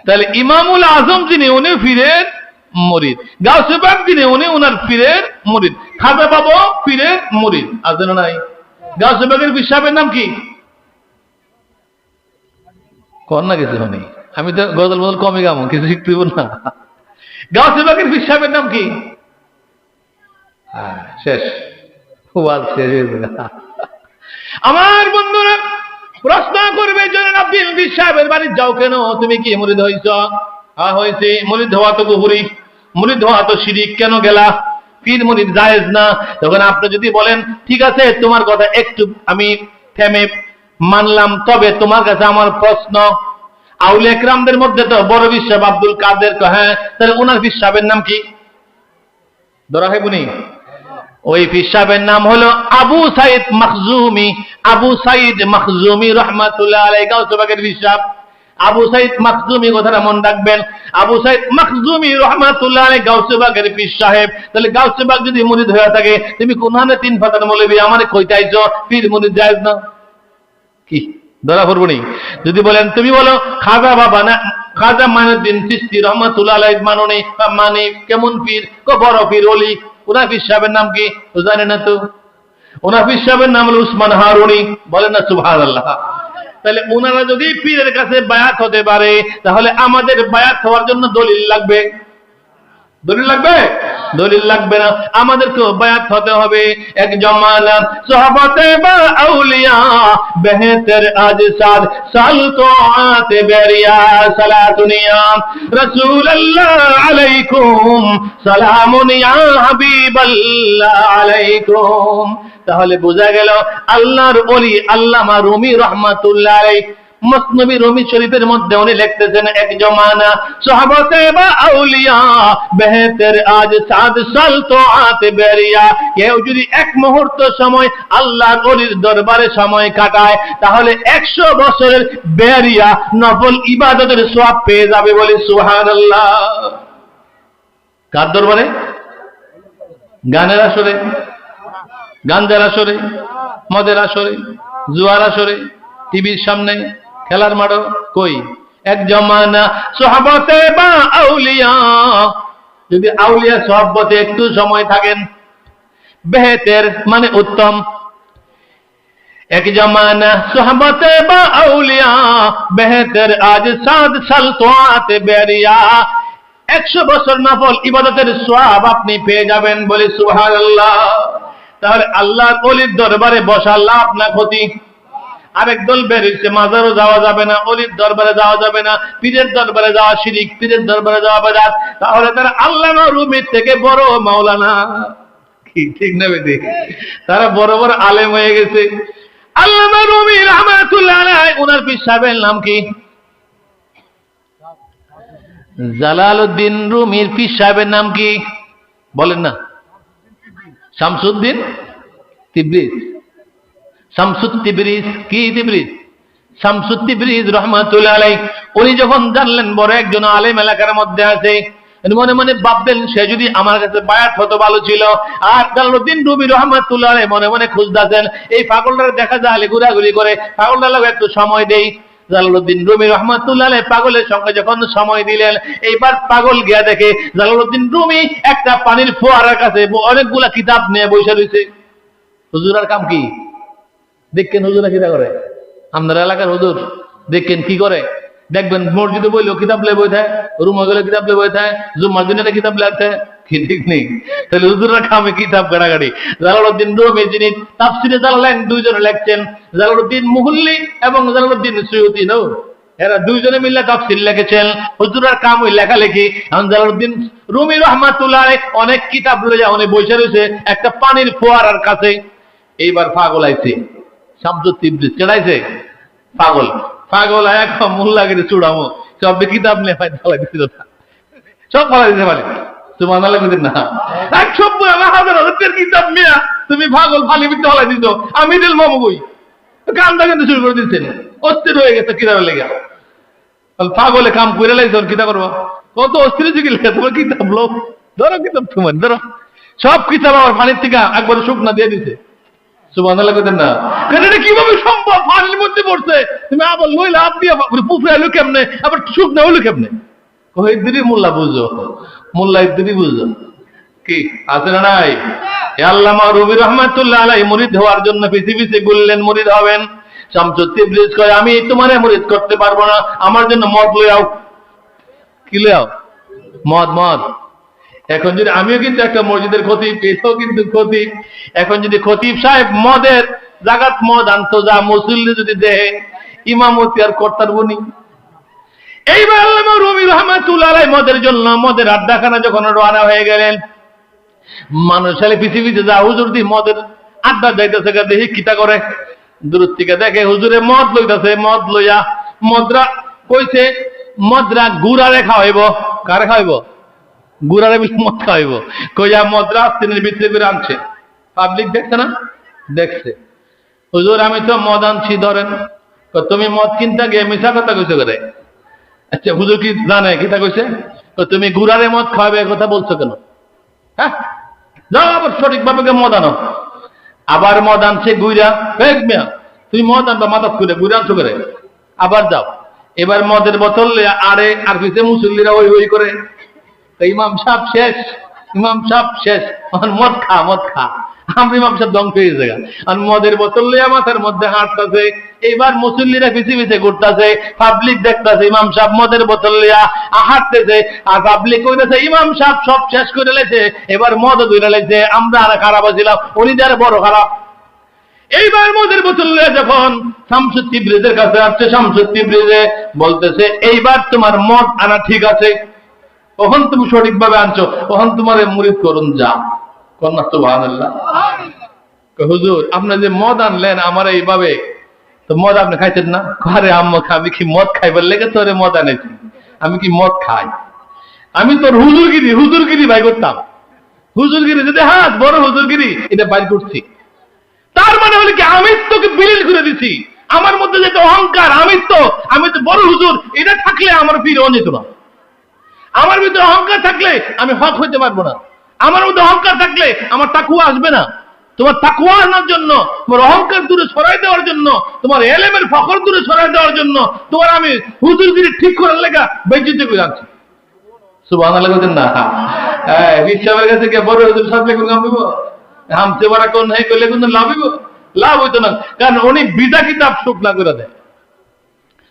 তাহলে ইমামুল আজম যিনি, উনি পীরের মুরিদ। গাউসে পাক যিনি, উনি ওনার পীরের মুরিদ। খাজা বাবা পীরের মুরিদ। আছে না নাই? গাউসে পাকের পীর সাহেবের নাম কি? কর না কিছু হনি, আমি তো গজল বদল কমই গামো, কিছু শিখতে না। গাউসে পাকের পীর সাহেবের নাম কি? শেষ, আমার বন্ধুরা প্রশ্ন করবে, জনাব আব্দুল পীর সাহেবের বাড়ি যাও কেন? তুমি কি মুরিদ হইছ? হ্যাঁ হয়েছে। মুরিদ হওয়া তো কুফরি, মুরিদ হওয়া তো শিরিক, কেন গেলা? পীর মুরিদ জায়েজ না। তখন আপনি যদি বলেন, ঠিক আছে তোমার কথা একটু আমি থেমে মানলাম, তবে তোমার কাছে আমার প্রশ্ন, আউলিয়া ইকরামদের মধ্যে তো বড় পীর সাহেব আব্দুল কাদের, হ্যাঁ, তাহলে ওনার পীর সাহেবের নাম কি? ধরা খাইবনি? ওই পীর সাহেবের নাম হলো আবু সাইদ মখজুমি। আবু সাইদ মখজুমি রহমাতুল্লাহ আলাইহি, গাউসে পাকের পীর সাহেব আবু সাইদ মখজুমি, কথাটা মনে রাখবেন। আবু সাইদ মখজুমি রহমাতুল্লাহ আলাইহি গাউসে পাকের পীর সাহেব। তাহলে গাউসে পাক যদি মুরিদ হয়ে থাকে, তুমি কোনখানে 3 পাতার মৌলবি আমারে কইতে আইছো পীর মুরিদ জায়েজ না? কি ধরা পড়বনি? যদি বলেন, তুমি বলো খাজা বাবা না, খাজা মাইনুদ্দিন চিশতি রহমাতুল্লাহ আলাইহি মাননি, মানে কেমন পীর? বড় পীর ওলি। ওনার পীর সাহেবের নাম কি? তো জানে না তো। ওনার পীর সাহেবের নাম হলো উসমান হারুনি। বলেন না সুবহানাল্লাহ। তাহলে ওনারা যদি পীরের কাছে বায়াত হতে পারে, তাহলে আমাদের বায়াত হওয়ার জন্য দলিল লাগবে? দলিল লাগবে? দলিল লাগবে না। আমাদেরকেও বায়াত হতে হবে। এক জমানা সাহাবাতে বা আউলিয়া বেহতর আজসাদ সালতাত বেরিয়া সালাতুনিয়া রাসূলুল্লাহ আলাইকুম সালামুন ইয়া হাবিবাল্লাহ আলাইকুম। তাহলে বোঝা গেল আল্লাহর ওলি আল্লামা রুমি রাহমাতুল্লাহ আলাইহি মসনবী রুমি শরীফের মধ্যে উনি লিখতেছেন, এক জমানা সাহাবাতে বা আউলিয়া বেহতর আজ সাদ সালতাত বেরিয়া, কেউ যদি এক মুহূর্ত সময় আল্লাহর ওলির দরবারে সময় কাটায়, তাহলে 100 বছরের বেরিয়া নফল ইবাদতের সওয়াব পেয়ে যাবে। বলে সুবহানাল্লাহ। কার দরবারে? গানের আসরে, গাঞ্জার আসরে, মদের আসরে, জুয়ার আসরে, টিভির সামনে, খেলার মাঠে, কই? এক জমানা সাহাবাতে বা আউলিয়া, যদি আউলিয়া সোহবতে একটু সময় থাকেন, বেহতের মানে উত্তম। এক জমানা সাহাবাতে বা আউলিয়া বেহতর আজ সাদ সালতাত বেরিয়া, 100 বছর নফল ইবাদতের সওয়াব আপনি পেয়ে যাবেন। বলে সুবহানাল্লাহ। তাহলে আল্লাহর ওলির দরবারে বসা লাভ না ক্ষতি? আরেক দল বেরিয়েছে, মাজারও যাওয়া যাবে না, ওলির দরবারে যাওয়া যাবে না, পীরের দরবারে যাওয়া শিরিক, পীরের দরবারে যাওয়া বেদাত। তাহলে তারা আল্লামা রুমির থেকে বড় মাওলানা, কি ঠিক না বেদি? তারা বড় বড় আলেম হয়ে গেছে। আল্লামা রুমি রাহমাতুল্লাহ আলাইহি, ওনার পীর সাহেবের নাম কি? জালালউদ্দিন রুমির পীর সাহেবের নাম কি? বলেন না। শামসুদ্দিন তিবরিজ। শামসুত তিবরিজ, কি তিবরিজ? শামসুত তিবরিজ রহমাতুল্লাহ আলাইহি। উনি যখন জানলেন বড় একজন আলেম এলাকার মধ্যে আছে, মনে মনে ভাববেন, সে যদি আমার কাছে বায়াত হতো ভালো ছিল। আর জালালউদ্দিন রুমি রহমাতুল্লাহ আলাইহি মনে মনে খুঁজতেছেন, এই পাগলটার দেখা যায় ঘোরাঘুরি করে, পাগলটার লাগে একটু সময় দেই। জালালউদ্দিন রুমি রহমাতুল্লাহ আলাইহি পাগলের সঙ্গে যখন সময় দিলেন, এইবার পাগল গিয়া দেখে জালালউদ্দিন রুমি একটা পানির ফোয়ারার কাছে অনেকগুলা কিতাব নিয়ে বসে রয়েছে। হুজুরার কাম কি? দেখেন হুজুরা কিতা করে? আপনার এলাকার হুজুর দেখেন কি করে? দেখবেন মসজিদে বইলেও কিতাব লে বই থাকে, রুমে গেলে কিতাব লে বই থাকে, জুম্মার দিনে কিতাব লেখতে, কি ঠিক নেই? তাহলে হুজুরা কামে কিতাব গাড়াগাড়ি। জালালউদ্দিন রুমি যিনি তাফসিরে জালালাইন দুইজনে লেখছেন, জালালউদ্দিন মুহুল্লি এবং জালালউদ্দিন সুয়ুতি, নো, এরা দুইজনে মিলে তাফসির লিখেছেন। হুজুরার কাম ওই লেখালেখি। এখন জালালউদ্দিন রুমি রাহমাতুল্লাহ আলাইহি অনেক কিতাব লইয়া উনি বসে রয়েছে একটা পানির ফোয়ারার কাছে। এইবার পাগল আইছে, শামসুত তিবরিজ চড়াইছে, পাগল পাগল এক মোল্লাগিরি চুড়ামো সব কিতাব নিয়ে ফালাই দিছিল, সব ফালাই দিতে পারে। সুবহানাল্লাহ বুঝেন না? 100,000 কিতাব নিয়ে তুমি পাগল ফালি বিতে ফালাই দিছো। আমি দিল মামু কই কান্দা কান্দা শুরু করে দিচ্ছেন, অস্থির হয়ে গেছে কিতাবের লেগে। পাগলে কাম করে লাইছ কিতা করবো, কত অস্থির কি লেখা তোমার কিতাব লোক, ধরো কিতাব তোমার ধরো, সব কিতাব আমার পানির থেকে একবার শুকনা দিয়ে দিছে। সুবহানাল্লাহ কইতেন না, এটা কিভাবে সম্ভব, পানির মধ্যে পড়ছে, তুমি আবার লইলা আপ দিয়ে পুফরে এলো কেমনে, আবার শুকনা হইলো কেমনে? ইদ্রি মোল্লা বুঝো, মোল্লা ইদ্রি বুঝো কি আছে না নাই? আল্লামা রুমি রহমাতুল্লাহ আলাইহি মুরিদ হওয়ার জন্য পৃথিবীতে ঘুরলেন, মুরিদ হবেন। শামসুদ তিবরিজ কয় আমি তোমারে মুরিদ করতে পারবো না, আমার জন্য মদ লই আও। কি লই আও? মদ। মদ এখন যদি আমিও কিন্তু একটা মসজিদের খতিব, এটাও কিন্তু খতিব, এখন যদি খতিব সাহেব মদের জাগাত মদ আনতো, যা মুসল্লি যদি দেহে ইমামতি আর করতার বনি। এইবার আল্লামা রুমি রহমাতুল্লাহ আলাইহি মদের জন্য মদের আড্ডাখানা যখন রওনা হয়ে গেলেন, মানুষ আলে পৃথিবীতে যা হুজুর দি মদের আড্ডা যাইতেছে, দেখি কিতা করে, দূর থেকে দেখে হুজুরে মদ লইতেছে, মদ লইয়া মদরা কইছে মদরা গুড়ারে খাওয়াইব। কারে খাওয়াইব? গুড়ারে মদ খাওয়াইব। কইয়া মদরা আস্তিনের ভিতরে করে আনছে, পাবলিক দেখছে না? দেখছে। হুজুর আমি তো মদ আনছি, ধরেন। তুমি মদ কিনতে গিয়ে মিশা কথা কইছো করে? আচ্ছা হুজুর কি জানে কিতা কইছে? তুমি গুড়ারে মদ খাওয়াবে কথা বলছো কেন? হ্যাঁ, যাও আবার সঠিকভাবে মদ আনো। আবার মদ আনছে গুইরা, তুমি মদ আনবা মাথা খুলে, গুইরা আনছো করে? আবার যাও, এবার মদের বোতল আরে আর পিছিয়ে মুসল্লিরা ওই ওই করে, ইমাম সাহেব শেষ, ইমাম সাহেব শেষ, মদ খা মদ খা। আমি ইমাম সাহেব ধ্বংস হয়ে যায়, আর মদের বোতল লইয়া মাথার মধ্যে হাঁটতেছে। এইবার মুসল্লিরা পিছিয়ে পিছিয়ে ঘুরতেছে, পাবলিক দেখতেছে ইমাম সাহেব মদের বোতল লইয়া হাঁটতেছে, আর পাবলিক কইতেছে ইমাম সাহেব সব শেষ করে লেছে, এবার মদ ধরে লেছে, আমরা আর খারাপ ছিলাম, উনি যার বড় খারাপ। এইবার মদের বোতল লইয়া যখন শামসুদ তিবরিজের কাছে আসছে, শামসুদ তিবরিজে বলতেছে এইবার তোমার মদ আনা ঠিক আছে, কখন তুমি সঠিকভাবে আনছো, কখন তোমার মুরিদ করুন যা। কন্যা সুবহানাল্লাহ। হুজুর আপনি যে মদ আনলেন আমার এইভাবে, তো মদ আপনি খাইছেন না? আরে আম্মা আমি কি মদ খাইবার লেগে তোরে মদ আনেছি? আমি কি মদ খাই? আমি তোর হুজুরগিরি ভাই করতাম, হুজুরগিরি যদি হাত বড় হুজুরগিরি এটা বাইর করছি। তার মানে হলো কি আমি তোকে বিলীন করে দিছি, আমার মধ্যে যেটা অহংকার, আমি তো বড় হুজুর, এটা থাকলে আমার পীর যেত না। আমার ভিতরে অহংকার থাকলে আমি হক হইতে পারবো না, আমার মধ্যে অহংকার থাকলে আমার তাকুয়া আসবে না। তোমার তাকুয়া আনার জন্য, তোমার অহংকার দূরে সরাই দেওয়ার জন্য, তোমার এলেমের ফখর দূরে সরাই দেওয়ার জন্য তোমার আমি হুজুরগিরি ঠিক করার লেগা বেজ্জিত করে আনছি। সুবহানাল্লাহ বলেন না? হ্যাঁ, রিকশার কাছে গিয়ে বড় হুজুর সাথে কোন কাম দিব, হামতে পারা কোন নাই কইলে কোন লাভ হইব? লাভ হইতো না, কারণ উনি বিদা কিতাব শুকনা করে দেয়।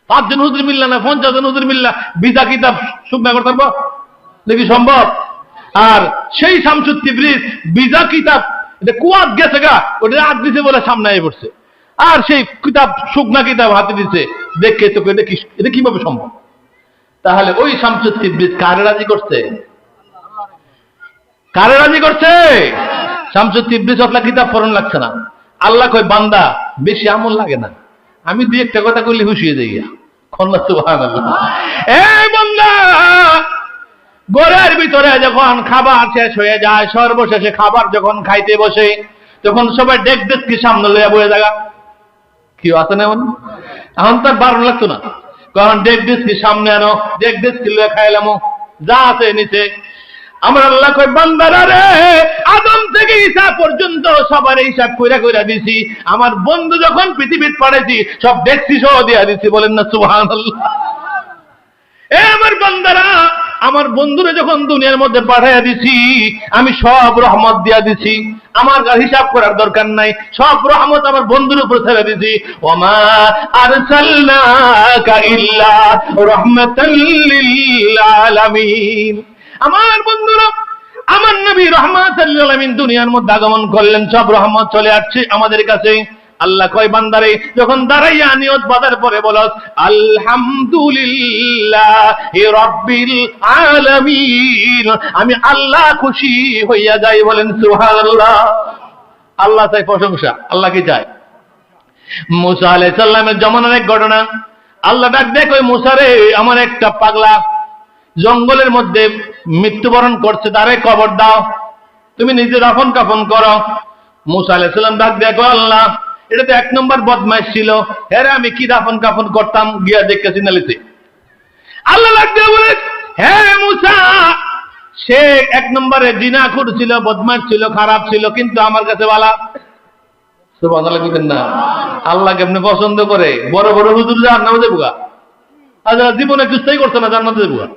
5 জন হুজুর মিল্লা না 50 জন হুজুর মিল্লা বিদা কিতাব শুকনা করতে পারবো দেখি সম্ভব? আর সেই শামসুদ তিবরিজ বিদা কিতাব এটা কুয়াত গেছে গা, ওটা হাত দিছে বলে সামনে এসে পড়ছে, আর সেই কিতাব শুকনা কিতাব হাতে দিছে, দেখে তো এটা কিভাবে সম্ভব? তাহলে ওই শামসুদ তিবরিজ কারে রাজি করছে? কারে রাজি করছে? শামসুদ তিবরিজ ওটলা কিতাব পড়ন লাগছে না। আল্লাহ কয় বান্দা বেশি আমল লাগে না, আমি দুই একটা কথা কইলে খুশি হয়ে যাই। সুবহানাল্লাহ। এই বান্দা ঘরের ভিতরে যখন খাবার শেষ হয়ে যায়, সর্বশেষে খাবার যখন খাইতে বসে, তখন সবাই ডেক ডেস্কি সামনে লইয়া বয়ে জায়গা কি আছে না? এখন তার বারণ লাগতো না, কারণ ডেক ডেস্কি সামনে আনো, ডেক ডেস্কি লইয়া খাইলাম যা আছে নিচে। আমার আল্লাহ কয় বান্দারা রে, আদম থেকে ঈসা পর্যন্ত সবার হিসাব কইরা কইরা দিছি, আমার বন্ধু যখন পৃথিবীতে পাঠাইছি সব ডেস্কি সহ দিয়া দিছি। বলেন না সুবহানাল্লাহ? এ আমার বান্দারা, আমার বন্ধুরে যখন দুনিয়ার মধ্যে পাঠাইয়া দিছি আমি সব রহমত দিয়া দিছি, আমার হিসাব করার দরকার নাই, সব রহমত আমার বন্ধুর উপর ছেড়ে দিছি। ওমা আরসালনাকা ইল্লা রাহমাতাল লিল আলামিন। আমার বন্ধুরা, আমার নবী রাহমাতাল লিল আলামিন দুনিয়ার মধ্যে আগমন করলেন, সব রহমত চলে আসছে আমাদের কাছে। আল্লাহ কয় বান্দারে যখন দাঁড়াইয়া নিয়ত বাঁধার পরে বলস আলহামদুলিল্লাহি রাব্বিল আলামিন, আমি আল্লাহ খুশি হইয়া যাই। বলেন সুবহানাল্লাহ। আল্লাহ চাই প্রশংসা, আল্লাহ কি চায়? মুসা আলাইহিস সালামের জমানার এক ঘটনা, আল্লাহ ডাক দেয় কই মুসা রে, আমার একটা পাগলা জঙ্গলের মধ্যে মৃত্যুবরণ করছে, তারে কবর দাও, তুমি নিজে দাফন কাফন করো। মুসা আলাইহিস সালাম ডাক দেয় আল্লাহ এটা তো 1 নম্বর বদমাইশ ছিল, হ্যাঁ আমি কি দাফন কাফন করতাম, গিয়া দেখে চিনালিছে। আল্লাহ লাগবে বলে, হ্যাঁ মুসা, সে এক নম্বরে জিনাখোর ছিল, বদমাশ ছিল, খারাপ ছিল, কিন্তু আমার কাছে ভালো। সুবহানাল্লাহ বলেন না? আল্লাহ কেমনে পছন্দ করে? বড় বড় হুজুর জান্নাতে যাবো গা, আর জীবনে কিছুই করছে না, জান্নাতে যাবো গা।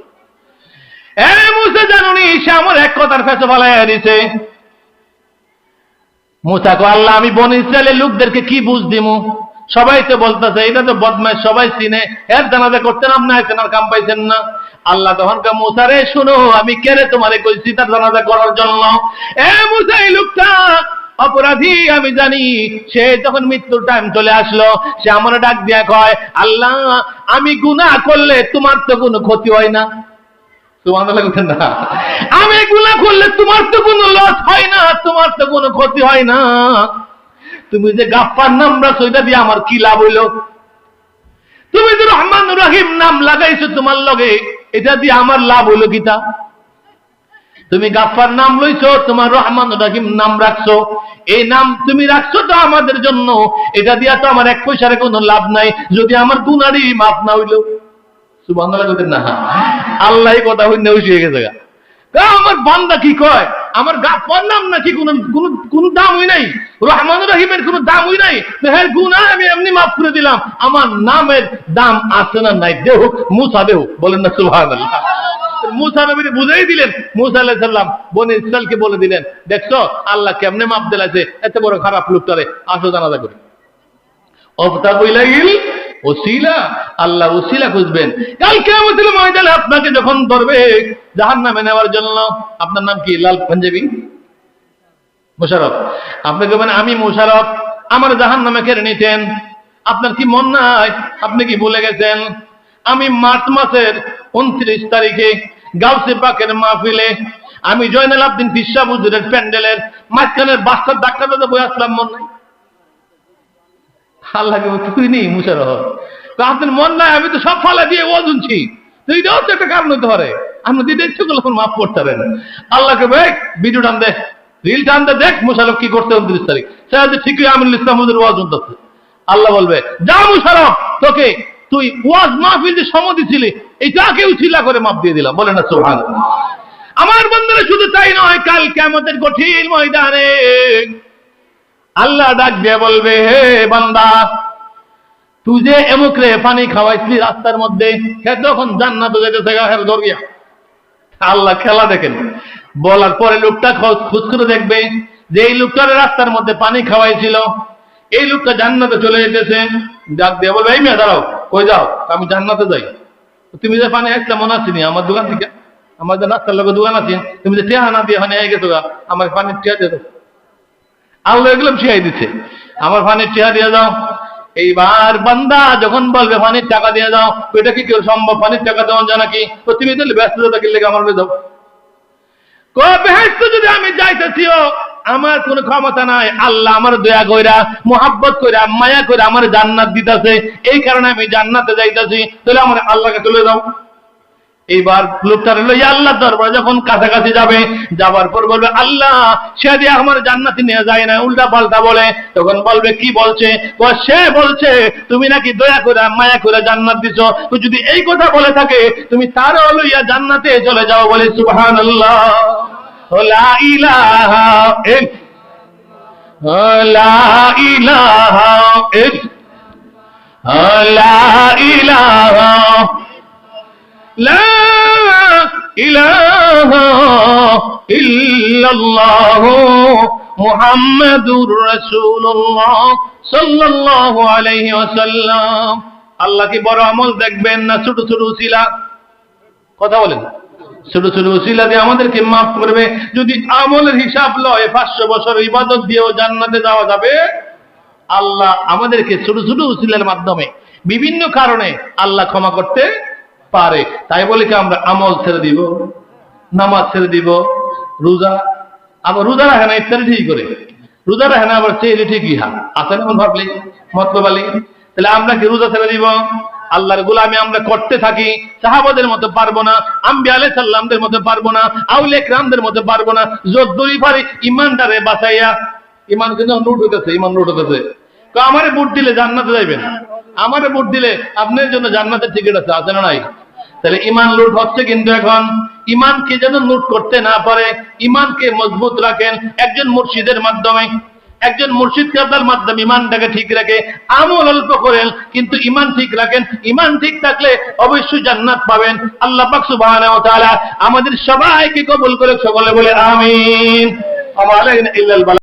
মুসা জানুনি, সে আমার এক কথার কাছে ফালাইয়া দিছে। মুসা কো, আল্লাহ আমি বনি ইসরায়েলের লোকদেরকে কি বুঝ দিমু? সবাই তো বলতেছে এটা তো বদমাশ, সবাই চিনে, এর জানাজা করতেন আপনি, আইছেন আর কাম পাইছেন না। আল্লাহ তখন কা, মুসা রে শুনো, আমি কেন তোমারে কইছি তার জানাজা করার জন্য? মুসা, এই লোকটা অপরাধী আমি জানি। সে যখন মৃত্যুর টাইম চলে আসলো, সে আমার ডাক দিয়া কয়, আল্লাহ আমি গুনাহ করলে তোমার তো কোনো ক্ষতি হয় না। আমি গুনাহ করলে তোমার তো কোনো লস হয় না, তোমার তো কোনো ক্ষতি হয় না। তুমি যে গাফফার নাম রাখছো, এটা দিয়ে আমার কি লাভ হইল? তুমি যে রহমান রহিম নাম লাগাইছো তোমার লগে, এটা দিয়ে আমার লাভ হইল কিটা? তুমি গাফফার নাম লইছো, তোমার রহমান রহিম নাম রাখছো, এই নাম তুমি রাখছো তো আমাদের জন্য, এটা দিয়া তো আমার এক পয়সার কোনো লাভ নাই যদি আমার গুনাহই মাফ না হইল। সুবহানাল্লাহ বলেন না? আল্লাহ এই কথা হইনে হয়ে গেছে। আমার বান্দা কি কয়, আমার গাফফার নাম নাকি কোন দাম হই নাই, রহমান রহিমের কোন দাম হই নাই, হ্যাঁ গুনাহ আমি এমনি মাফ করে দিলাম, আমার নামের দাম আছে না নাই? দেহ মুসা দেহ, বলেন না সুবহানাল্লাহ। মুসা নবীকে বুঝাই দিলেন, মুসা আলাইহিস সালাম বনি ইসরাইলকে বলে দিলেন, দেখছো আল্লাহ কেমনে মাপ দিলাছে এত বড় খারাপ লোকটারে, আসো জানাজা করি। অবতাবু ইলাইহিল ওসিলা, আল্লাহ ওসিলা খুঁজবেন। কাল কিয়ামতের ময়দানে আপনাকে যখন ধরবে জাহান্নামে নেওয়ার জন্য, আপনার নাম কি? লাল পাঞ্জাবি মোশাররফ। আপনাকে মানে আমি মোশাররফ, আমার জাহান্নামে কেড়ে নিতেন। আপনার কি মন নাই? আপনি কি ভুলে গেছেন? আমি মার্চ মাসের 29 তারিখে গাউসে পাকের মাহফিলে আমি জয়নাল আব্দিন ফিসা হুজুরের প্যান্ডেলের মাঝখানের বাচ্চার ডাক্তারটা বই আসলাম, মন নাই? আল্লাহকে তুই নেই মুশাররফ, আপনার মন নাই? আমি তো সব ফালা দিয়ে ও শুনছি, তো এটাও তো একটা কারণ হতে পারে। আপনি দিতে ইচ্ছে করলে মাফ করতে পারেন। আল্লাহকে ভাই ভিডিও টান দে, রিল টান দে, দেখ মুশাররফ কি করতে 29 তারিখ। সে ঠিকই আমিনুল ইসলাম হুজুর ওয়াজ শুনতেছে। আল্লাহ বলবে, যা মুশাররফ, তোকে তুই ওয়াজ মাহফিল যে সমাধি ছিলি, এইটাকে উছিলা করে মাপ দিয়ে দিলাম। বলে না সুবহানাল্লাহ। আমার বন্ধুরা শুধু তাই নয়, কাল কিয়ামতের কঠিন ময়দানে আল্লাহ ডাক দিয়ে বলবে, হে বান্দা, তুই যে এমুক রে পানি খাওয়াইছিলি রাস্তার মধ্যে, সে তখন জান্নাতে যেতেছে গায়ের দরিয়া। আল্লাহ খেলা দেখেন, বলার পরে লোকটা খোঁজ করে দেখবে যে এই লোকটার রাস্তার মধ্যে পানি খাওয়াইছিল, এই লোকটা জান্নাতে চলে যেতেছে। ডাক দিয়ে বলবে, এই মেয়ে দাঁড়াও, কই যাও? আমি জান্নাতে যাই। তুমি যে পানি আসলে মনে আসিনি আমার দোকান থেকে, আমার যে রাস্তার লোকের দোকান আছে, তুমি যে টেহা না দিয়ে নিয়ে গেছো, আমার পানির টেহা দিয়ে দাও। আল্লাহ এগুলো শিখাই দিচ্ছে, আমার পানির টেহা দিয়ে দাও। এইবার বান্দা যখন বলবে পানির টাকা দিয়ে দাও, ওইটা কি কেউ সম্ভব? পানির টাকা দেওয়া যায় নাকি? তো তুমি তাহলে ব্যস্ততা কিনলে আমার দাও। বেহেশতে যদি আমি যাইতেছিও, আমার কোন ক্ষমতা নাই, আল্লাহ আমার দয়া কইরা, মোহাব্বত কইরা, মায়া কইরা আমার জান্নাত দিতেছে, এই কারণে আমি জান্নাতে যাইতেছি, তাহলে আমার আল্লাহকে চলে দাও। এইবার লোকটার লইয়া আল্লাহ দরবারে যখন কাছাকাছি যাবে, যাবার পর বলবে, আল্লাহ সে দিয়ে আমার জান্নাতে নিয়ে যায় না, উল্টা পাল্টা বলে। তখন বলবে, কি বলছে? সে বলছে তুমি নাকি দয়া করে মায়া করে জান্নাত দিছো, তো যদি এই কথা বলে থাকে তুমি তারও লইয়া জান্নাতে চলে যাও। বলে সুবহানাল্লাহ। লা ইলাহা লা ইলাহা লা ইলাহা লা ইলাহা ইল্লাল্লাহ মুহাম্মাদুর রাসূলুল্লাহ সাল্লাল্লাহু আলাইহি ওয়াসাল্লাম। আল্লাহ কি বড় আমল দেখবেন না ছোট ছোট উসিলা? কথা বলেন। ছোট ছোট উসিলা দিয়ে আমাদেরকে মাফ করবে। যদি আমলের হিসাব লয় 500 বছর ইবাদত দিয়েও জান্নাতে যাওয়া যাবে। আল্লাহ আমাদেরকে ছোট ছোট উসিলার মাধ্যমে বিভিন্ন কারণে আল্লাহ ক্ষমা করতে পারে। তাই বলে কি আমরা আমল ছেড়ে দিব, নামাজ ছেড়ে দিব, রোজা? আবার রোজা রাখে না, ইফতারি ঠিক করে রোজা রাখে না, আবার চেয়ে ঠিকই হা আসেন এমন ভাবলি মতলব আলী। তাহলে আমরা কি রোজা ছেড়ে দিব? আল্লাহর গোলামি আমরা করতে থাকি, সাহাবাদের মতো পারবো না, আম্বিয়া আলাইহিস সালামদের মতো পারবো না, আউলিয়া কিরামদের মতো পারবো না। যতদূরই পারি ইমানদারে বাঁচাইয়া, ইমান কিন্তু লুট হইতেছে, ইমান লুট হইতেছে। তো আমারে ভোট দিলে জান্নাতে যাইবেন, আমারে ভোট দিলে আপনার জন্য জান্নাতের টিকিট আছে, আছে না নাই? তাহলে ইমান লুট হচ্ছে। কিন্তু এখন ইমানকে যেন লুট করতে না পারে, ইমানকে মজবুত রাখেন একজন মুর্শিদের মাধ্যমে। একজন মুর্শিদকে আপনার মাধ্যমে ইমানটাকে ঠিক রাখে, আমল অল্প করেন কিন্তু ইমান ঠিক রাখেন। ইমান ঠিক থাকলে অবশ্যই জান্নাত পাবেন। আল্লাহ পাক সুবহানাহু ওয়া তাআলা আমাদের সবাইকে কবুল করে, সকলে বলে আমিন। ওয়া আলাইনা ইল্লাল বালাগ।